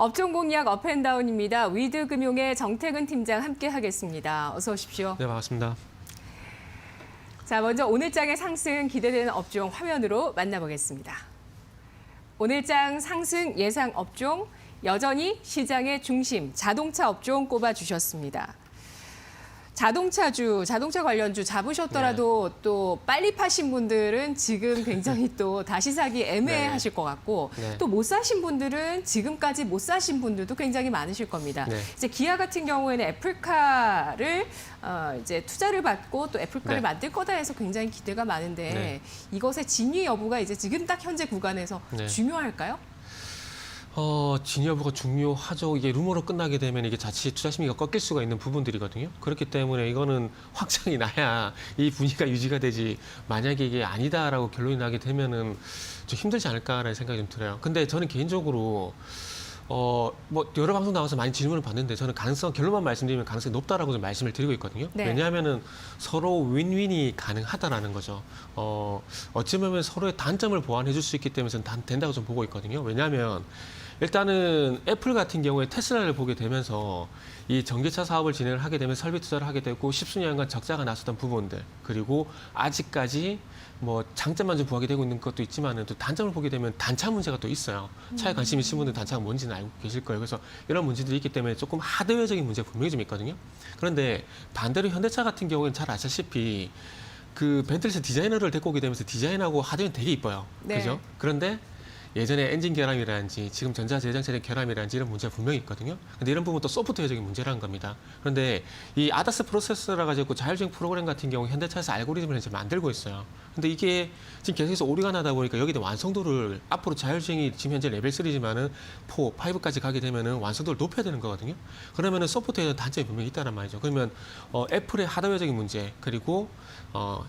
업종 공략 업앤다운입니다. 위드금융의 정태근 팀장 함께하겠습니다. 어서 오십시오. 네, 반갑습니다. 자, 먼저 오늘장의 상승 기대되는 업종 화면으로 만나보겠습니다. 오늘장 상승 예상 업종 여전히 시장의 중심 자동차 업종 꼽아주셨습니다. 자동차 관련주 잡으셨더라도 또 빨리 파신 분들은 지금 굉장히 또 다시 사기 애매하실 것 같고 또 못 사신 분들은 지금까지 못 사신 분들도 굉장히 많으실 겁니다. 이제 기아 같은 경우에는 애플카를 이제 투자를 받고 또 애플카를 만들 거다 해서 굉장히 기대가 많은데 이것의 진위 여부가 이제 지금 딱 현재 구간에서 중요할까요? 진위 여부가 중요하죠. 이게 루머로 끝나게 되면 이게 자칫 투자 심리가 꺾일 수가 있는 부분들이거든요. 그렇기 때문에 이거는 확정이 나야 이 분위기가 유지가 되지. 만약에 이게 아니다라고 결론이 나게 되면은 좀 힘들지 않을까라는 생각이 좀 들어요. 근데 저는 개인적으로 뭐 여러 방송 나와서 많이 질문을 받는데 저는 결론만 말씀드리면 가능성이 높다라고 좀 말씀을 드리고 있거든요. 왜냐하면은 서로 윈윈이 가능하다라는 거죠. 어찌 보면 서로의 단점을 보완해 줄 수 있기 때문에 저는 된다고 좀 보고 있거든요. 왜냐하면 일단은 애플 같은 경우에 테슬라를 보게 되면서 이 전기차 사업을 진행을 하게 되면 설비 투자를 하게 되고 십수년간 적자가 났었던 부분들, 그리고 아직까지 뭐 장점만 좀 부각이 되고 있는 것도 있지만은 또 단점을 보게 되면 단차 문제가 또 있어요. 차에 관심 있으신 분들은 단차가 뭔지는 알고 계실 거예요. 그래서 이런 문제들이 있기 때문에 조금 하드웨어적인 문제가 분명히 좀 있거든요. 그런데 반대로 현대차 같은 경우에는 잘 아시다시피 그 벤틀리에서 디자이너를 데리고 오게 되면서 디자인하고 하드웨어는 되게 이뻐요. 그죠? 그런데 예전에 엔진 결함이라든지 지금 전자제장차의 결함이라든지 이런 문제가 분명히 있거든요. 근데 이런 부분은 또 소프트웨어적인 문제라는 겁니다. 그런데 이 아다스 프로세서라 가지고 자율주행 프로그램 같은 경우 현대차에서 알고리즘을 이제 만들고 있어요. 근데 이게 지금 계속해서 오류가 나다 보니까 여기에 완성도를 앞으로 자율주행이 지금 현재 레벨 3지만은 4, 5까지 가게 되면은 완성도를 높여야 되는 거거든요. 그러면은 소프트웨어는 단점이 분명히 있다는 말이죠. 그러면 애플의 하드웨어적인 문제 그리고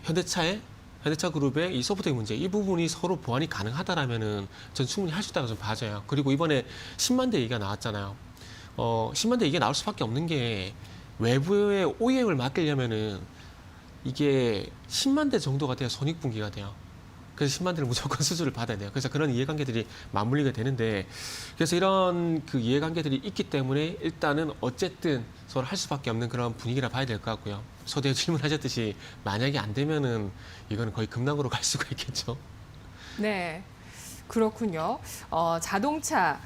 현대차 그룹의 이 소프트웨어 문제, 이 부분이 서로 보완이 가능하다라면은 전 충분히 할 수 있다고 좀 봐져요. 그리고 이번에 10만 대 얘기가 나왔잖아요. 10만 대 얘기가 나올 수밖에 없는 게 외부의 OEM을 맡기려면은 이게 10만 대 정도가 돼야 손익분기가 돼요. 그래서 10만 대를 무조건 수주를 받아야 돼요. 그래서 그런 이해관계들이 맞물리게 되는데, 그래서 이런 그 이해관계들이 있기 때문에 일단은 어쨌든 서로 할 수밖에 없는 그런 분위기라 봐야 될 것 같고요. 서대에 질문하셨듯이 만약에 안 되면은 이거는 거의 급락으로 갈 수가 있겠죠. 네. 그렇군요. 자동차,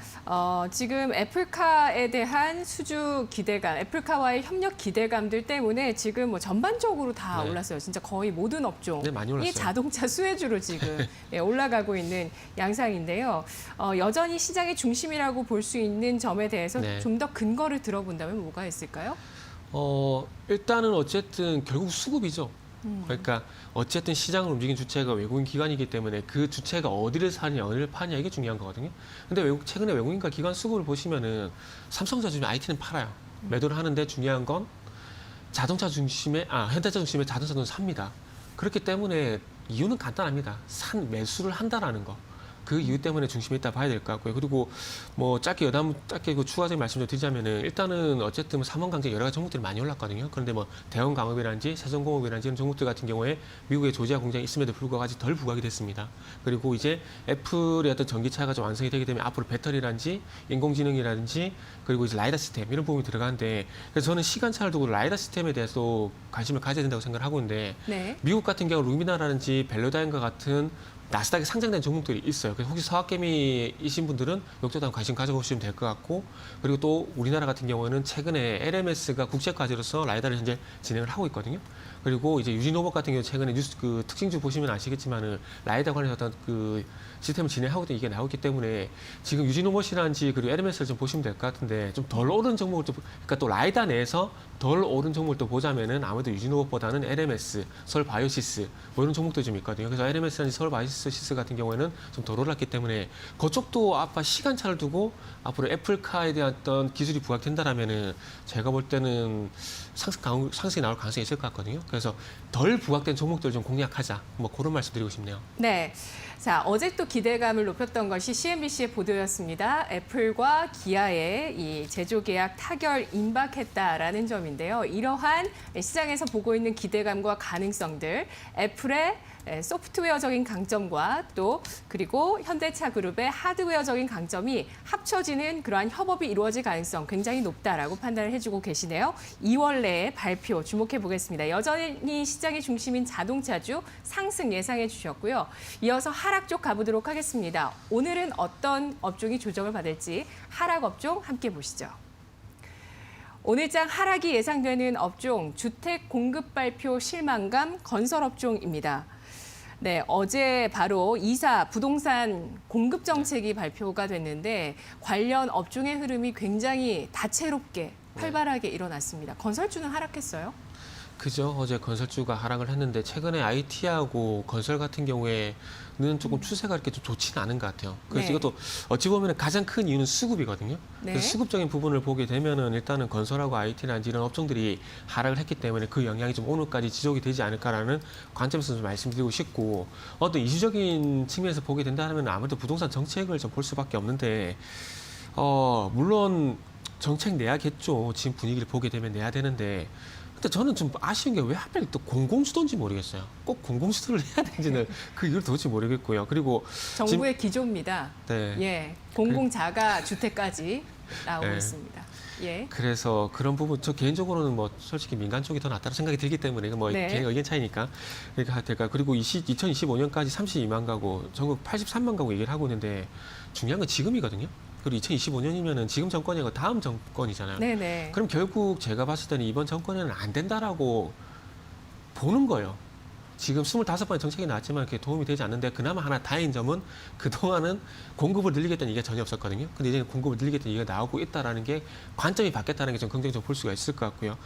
지금 애플카에 대한 수주 기대감, 애플카와의 협력 기대감들 때문에 지금 뭐 전반적으로 다 올랐어요. 진짜 거의 모든 업종이 많이 올랐어요. 자동차 수혜주로 지금 올라가고 있는 양상인데요. 여전히 시장의 중심이라고 볼 수 있는 점에 대해서 좀 더 근거를 들어본다면 뭐가 있을까요? 일단은 어쨌든 결국 수급이죠. 그러니까 어쨌든 시장을 움직인 주체가 외국인 기관이기 때문에 그 주체가 어디를 사느냐, 어디를 파느냐 이게 중요한 거거든요. 근데 최근에 외국인과 기관 수급을 보시면은 삼성전자 IT는 팔아요. 매도를 하는데 중요한 건 자동차 중심의 현대차 중심의 자동차는 삽니다. 그렇기 때문에 이유는 간단합니다. 매수를 한다라는 거. 그 이유 때문에 중심에 있다 봐야 될 것 같고요. 그리고 뭐 짧게 추가적인 말씀 좀 드리자면은 일단은 어쨌든 삼원강제 여러 가지 종목들이 많이 올랐거든요. 그런데 뭐 대원강업이라든지 세종공업이라든지 이런 종목들 같은 경우에 미국의 조지아 공장이 있음에도 불구하고 아직 덜 부각이 됐습니다. 그리고 이제 애플의 어떤 전기차가 좀 완성이 되게 되면 앞으로 배터리라든지 인공지능이라든지 그리고 이제 라이다 시스템 이런 부분이 들어가는데, 그래서 저는 시간차를 두고 라이다 시스템에 대해서 관심을 가져야 된다고 생각을 하고 있는데 미국 같은 경우 루미나라든지 벨로다인과 같은 나스닥에 상장된 종목들이 있어요. 그래서 혹시 서학개미이신 분들은 이쪽도 한번 관심 가져보시면 될 것 같고, 그리고 또 우리나라 같은 경우에는 최근에 LMS가 국제과제로서 라이다를 현재 진행을 하고 있거든요. 그리고 이제 유진로봇 같은 경우 최근에 뉴스 그 특징주 보시면 아시겠지만은 라이다 관련해서 어떤 그 시스템을 진행하고 있던 이게 나오기 때문에 지금 유진로봇이라든지 그리고 LMS를 좀 보시면 될 것 같은데, 좀 덜 오른 종목을 그러니까 또 라이다 내에서 덜 오른 종목을 또 보자면은 아무래도 유진로봇보다는 LMS, 서울바이오시스 뭐 이런 종목도 좀 있거든요. 그래서 LMS라든지 서울바이오시스 같은 경우에는 좀 덜 올랐기 때문에 그쪽도 아빠 시간차를 두고 앞으로 애플카에 대한 어떤 기술이 부각된다라면은 제가 볼 때는 상승이 나올 가능성이 있을 것 같거든요. 그래서 덜 부각된 종목들 좀 공략하자. 뭐 그런 말씀 드리고 싶네요. 네. 자, 어제 또 기대감을 높였던 것이 CNBC의 보도였습니다. 애플과 기아의 이 제조 계약 타결 임박했다라는 점인데요. 이러한 시장에서 보고 있는 기대감과 가능성들, 애플의 소프트웨어적인 강점과 또 그리고 현대차 그룹의 하드웨어적인 강점이 합쳐지는 그러한 협업이 이루어질 가능성 굉장히 높다라고 판단을 해주고 계시네요. 2월 내에 발표 주목해 보겠습니다. 여전히 시장의 중심인 자동차주 상승 예상해 주셨고요. 이어서 하락 쪽 가보도록 하겠습니다. 오늘은 어떤 업종이 조정을 받을지 하락 업종 함께 보시죠. 오늘장 하락이 예상되는 업종, 주택 공급 발표 실망감 건설 업종입니다. 네, 어제 바로 이사 부동산 공급 정책이 발표가 됐는데 관련 업종의 흐름이 굉장히 다채롭게 활발하게 일어났습니다. 건설주는 하락했어요? 그죠. 어제 건설주가 하락을 했는데 최근에 IT하고 건설 같은 경우에는 조금 추세가 이렇게 좀 좋지는 않은 것 같아요. 그래서 네. 이것도 어찌 보면 가장 큰 이유는 수급이거든요. 네. 그래서 수급적인 부분을 보게 되면은 일단은 건설하고 IT라든지 이런 업종들이 하락을 했기 때문에 그 영향이 좀 오늘까지 지속이 되지 않을까라는 관점에서 좀 말씀드리고 싶고, 어떤 이슈적인 측면에서 보게 된다면 아무래도 부동산 정책을 좀 볼 수밖에 없는데, 물론 정책 내야겠죠. 지금 분위기를 보게 되면 내야 되는데. 근데 저는 좀 아쉬운 게 왜 하필 또 공공주도인지 모르겠어요. 꼭 공공주도를 해야 되는지는 그 이유를 도대체 모르겠고요. 그리고 정부의 기조입니다. 네. 예, 공공자가 주택까지 나오고 네. 있습니다. 예. 그래서 그런 부분, 저 개인적으로는 뭐 솔직히 민간 쪽이 더 낫다고 생각이 들기 때문에 이건 뭐 네. 개인 의견 차이니까 그러니까 될까. 그리고 2025년까지 32만 가구, 전국 83만 가구 얘기를 하고 있는데 중요한 건 지금이거든요. 그리고 2025년이면은 지금 정권이 아니고 다음 정권이잖아요. 네네. 그럼 결국 제가 봤을 때는 이번 정권에는 안 된다라고 보는 거예요. 지금 25번의 정책이 나왔지만 그게 도움이 되지 않는데, 그나마 하나 다행인 점은 그동안은 공급을 늘리겠다는 얘기가 전혀 없었거든요. 근데 이제는 공급을 늘리겠다는 얘기가 나오고 있다라는 게 관점이 바뀌었다는 게 좀 긍정적으로 볼 수가 있을 것 같고요.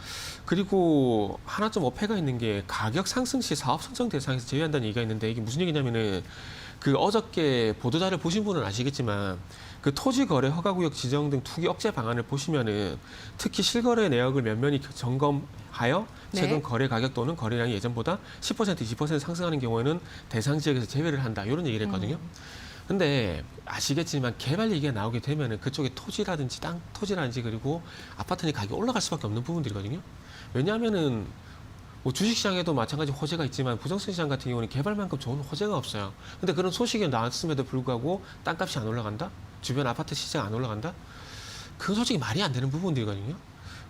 그리고 하나 좀 어폐가 있는 게 가격 상승 시 사업 선정 대상에서 제외한다는 얘기가 있는데, 이게 무슨 얘기냐면은 그 어저께 보도자를 보신 분은 아시겠지만 그 토지 거래 허가구역 지정 등 투기 억제 방안을 보시면은 특히 실거래 내역을 면밀히 점검하여 최근 네. 거래 가격 또는 거래량이 예전보다 10% 20% 상승하는 경우에는 대상 지역에서 제외를 한다, 이런 얘기를 했거든요. 근데 아시겠지만 개발 얘기가 나오게 되면은 그쪽에 토지라든지 토지라든지 그리고 아파트의 가격이 올라갈 수밖에 없는 부분들이거든요. 왜냐하면은 뭐 주식시장에도 마찬가지 호재가 있지만 부동산 시장 같은 경우는 개발만큼 좋은 호재가 없어요. 근데 그런 소식이 나왔음에도 불구하고 땅값이 안 올라간다? 주변 아파트 시장 안 올라간다? 그건 솔직히 말이 안 되는 부분들이거든요.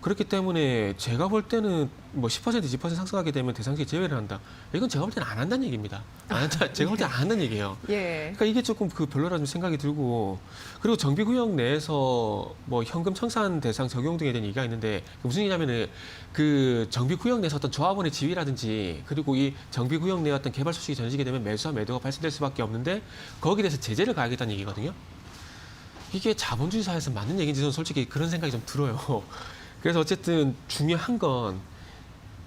그렇기 때문에 제가 볼 때는 뭐 10% 20% 상승하게 되면 대상지에 제외를 한다. 이건 제가 볼 때는 안 한다는 얘기입니다. 안 한다. 제가 볼 때는 안 한다는 얘기예요. 예. 그러니까 이게 조금 그 별로라는 생각이 들고, 그리고 정비구역 내에서 뭐 현금 청산 대상 적용 등에 대한 얘기가 있는데, 무슨 얘기냐면은 그 정비구역 내에서 어떤 조합원의 지위라든지 그리고 이 정비구역 내 어떤 개발 소식이 전해지게 되면 매수와 매도가 발생될 수밖에 없는데 거기에 대해서 제재를 가하겠다는 얘기거든요. 이게 자본주의 사회에서 맞는 얘기인지 저는 솔직히 그런 생각이 좀 들어요. 그래서 어쨌든 중요한 건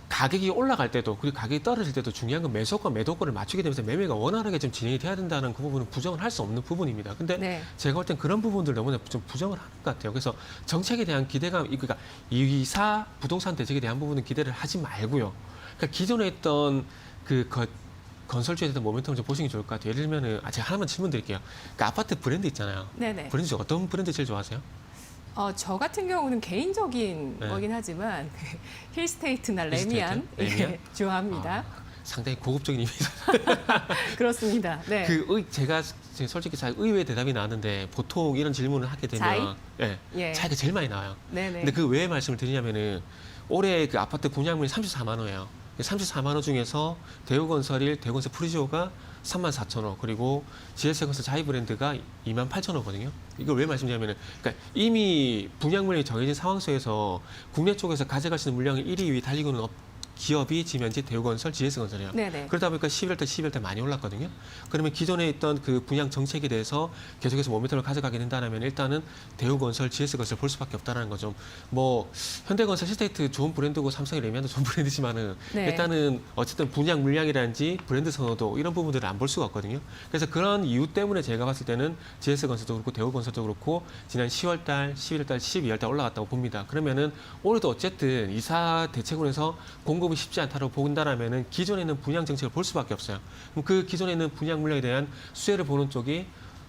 가격이 올라갈 때도 그리고 가격이 떨어질 때도 중요한 건 매수권 매도권을 맞추게 되면서 매매가 원활하게 좀 진행이 돼야 된다는 그 부분은 부정을 할 수 없는 부분입니다. 근데 네. 제가 볼 땐 그런 부분들 너무나 좀 부정을 하는 것 같아요. 그래서 정책에 대한 기대감, 그러니까 이사 부동산 대책에 대한 부분은 기대를 하지 말고요. 그러니까 기존에 있던 그 건설주에 대한 모멘텀을 좀 보시는 게 좋을 것 같아요. 예를 들면은 제가 하나만 질문 드릴게요. 그러니까 아파트 브랜드 있잖아요. 네네. 브랜드 중 어떤 브랜드 제일 좋아하세요? 저 같은 경우는 개인적인 네. 거긴 하지만 힐스테이트나 힐스테이트? 레미안 레미안? 예, 좋아합니다. 상당히 고급적인 이미지. 그렇습니다. 네. 제가 지금 솔직히 잘 의외의 대답이 나왔는데 보통 이런 질문을 하게 되면 차이? 예, 예. 차이가 제일 많이 나와요. 네네. 근데 그 왜 말씀을 드리냐면은 올해 그 아파트 분양물이 34만 호예요. 34만 호 중에서 대우건설 대우건설 프리지오가 34,000호, 그리고 GS건설 자이브랜드가 28,000호거든요. 이걸 왜 말씀드리냐면은, 그러니까 이미 분양물이 정해진 상황 속에서 국내 쪽에서 가져갈 수 있는 물량을 1위, 2위 달리고 있는 기업이 지금 현재 대우건설, GS건설이에요. 네네. 그러다 보니까 12월 달 많이 올랐거든요. 그러면 기존에 있던 그 분양 정책에 대해서 계속해서 모멘텀을 가져가게 된다면 일단은 대우건설, GS건설 볼 수밖에 없다는 거죠. 뭐 현대건설, 힐스테이트 좋은 브랜드고 삼성이 레미안도 좋은 브랜드지만은 네. 일단은 어쨌든 분양 물량이라든지 브랜드 선호도 이런 부분들을 안 볼 수가 없거든요. 그래서 그런 이유 때문에 제가 봤을 때는 GS건설도 그렇고 대우건설도 그렇고 지난 10월 달, 11월 달, 12월 달 올라갔다고 봅니다. 그러면은 올해도 어쨌든 이사 대책으로 해서 공급 방법이 쉽지 않다고 본다라면은 기존에 있는 분양 정책을 볼 수밖에 없어요. 그럼 그 기존에 있는 분양 물량에 대한 수혜를 보는 쪽이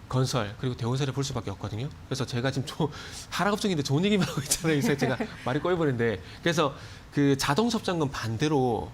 건설 그리고 대원설을 볼 수밖에 없거든요. 그래서 제가 지금 하락업종인데 좋은 얘기만 하고 있잖아요. 그래서 제가 말이 꼬여버렸는데 그래서 그 자동섭장금 반대로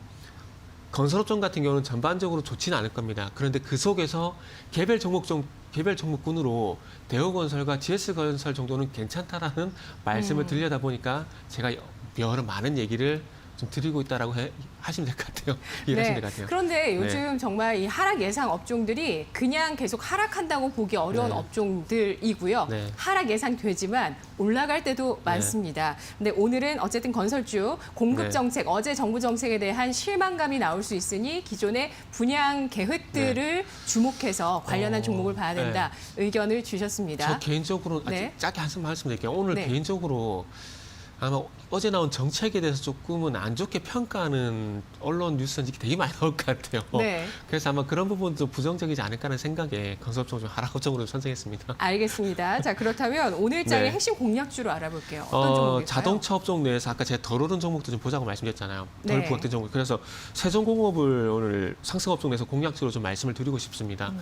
건설업종 같은 경우는 전반적으로 좋지는 않을 겁니다. 그런데 그 속에서 개별 종목군으로 대우건설과 GS건설 정도는 괜찮다라는 말씀을 드리려다 보니까 제가 여러 많은 얘기를 좀 드리고 있다라고 하시면 될 것 같아요. 이해하시면 될 것 같아요. 그런데 요즘 정말 이 하락 예상 업종들이 그냥 계속 하락한다고 보기 어려운 네. 업종들이고요. 네. 하락 예상되지만 올라갈 때도 많습니다. 근데 오늘은 어쨌든 건설주 공급 네. 정책, 어제 정부 정책에 대한 실망감이 나올 수 있으니 기존의 분양 계획들을 주목해서 관련한 종목을 봐야 된다. 의견을 주셨습니다. 저 개인적으로 네. 짧게 한 말씀드릴게요. 오늘 네. 개인적으로 아마 어제 나온 정책에 대해서 조금은 안 좋게 평가하는 언론 뉴스는 되게 많이 나올 것 같아요. 네. 그래서 아마 그런 부분도 부정적이지 않을까라는 생각에 건설업종 좀 하락업종으로 선정했습니다. 알겠습니다. 자, 그렇다면 오늘장의 네. 핵심 공략주로 알아볼게요. 어떤 종목일까요? 자동차 업종 내에서 아까 제가 덜 오른 종목도 좀 보자고 말씀드렸잖아요. 덜 네. 부각된 종목. 그래서 세종공업을 오늘 상승업종 내에서 공략주로 좀 말씀을 드리고 싶습니다.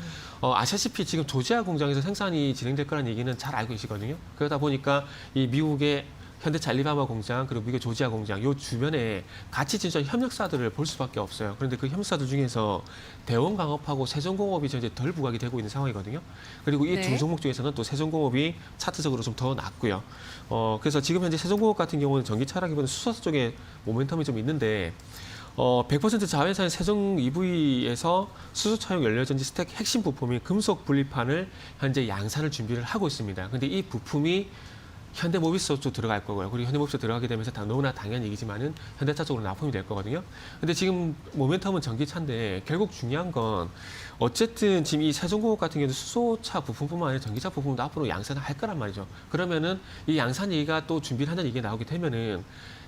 아시다시피 지금 조지아 공장에서 생산이 진행될 거라는 얘기는 잘 알고 계시거든요. 그러다 보니까 이 미국의 현대차 알리바마 공장 그리고 미국 조지아 공장 요 주변에 같이 진짜 협력사들을 볼 수밖에 없어요. 그런데 그 협력사들 중에서 대원광업하고 세종공업이 이제 덜 부각이 되고 있는 상황이거든요. 그리고 이 두 네. 종목 중에서는 또 세종공업이 차트적으로 좀 더 낮고요. 그래서 지금 현재 세종공업 같은 경우는 전기차라기보다는 수소차 쪽에 모멘텀이 좀 있는데 100% 자회사인 세종 EV에서 수소차용 연료전지 스택 핵심 부품인 금속 분리판을 현재 양산을 준비를 하고 있습니다. 근데 이 부품이 현대모비스 쪽 들어갈 거고요. 그리고 현대모비스 들어가게 되면서 너무나 당연한 얘기지만은 현대차 쪽으로 납품이 될 거거든요. 근데 지금 모멘텀은 전기차인데 결국 중요한 건 어쨌든 지금 이 세종공업 같은 경우는 수소차 부품뿐만 아니라 전기차 부품도 앞으로 양산을 할 거란 말이죠. 그러면은 이 양산 얘기가 또 준비를 한다는 얘기가 나오게 되면은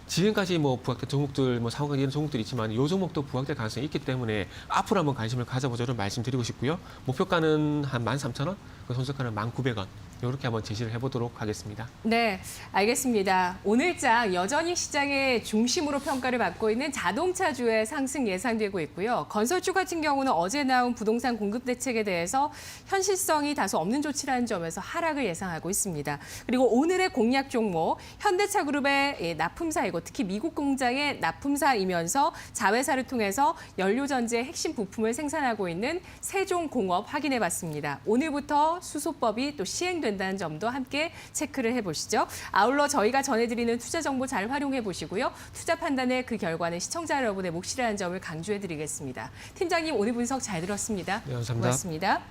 지금까지 뭐 부각된 종목들, 뭐 상호가 이런 종목들이 있지만 이 종목도 부각될 가능성이 있기 때문에 앞으로 한번 관심을 가져보자는 말씀드리고 싶고요. 목표가는 한 13,000원, 그 손석가는 1,900원. 이렇게 한번 제시를 해보도록 하겠습니다. 네, 알겠습니다. 오늘장 여전히 시장의 중심으로 평가를 받고 있는 자동차주의 상승 예상되고 있고요. 건설주 같은 경우는 어제 나온 부동산 공급 대책에 대해서 현실성이 다소 없는 조치라는 점에서 하락을 예상하고 있습니다. 그리고 오늘의 공략 종목, 현대차그룹의 납품사이고 특히 미국 공장의 납품사이면서 자회사를 통해서 연료전지의 핵심 부품을 생산하고 있는 세종공업 확인해봤습니다. 오늘부터 수소법이 또 시행된다는 점도 함께 체크를 해보시죠. 아울러 저희가 전해드리는 투자 정보 잘 활용해 보시고요. 투자 판단의 그 결과는 시청자 여러분의 몫이라는 점을 강조해드리겠습니다. 팀장님 오늘 분석 잘 들었습니다. 네, 감사합니다. 고맙습니다.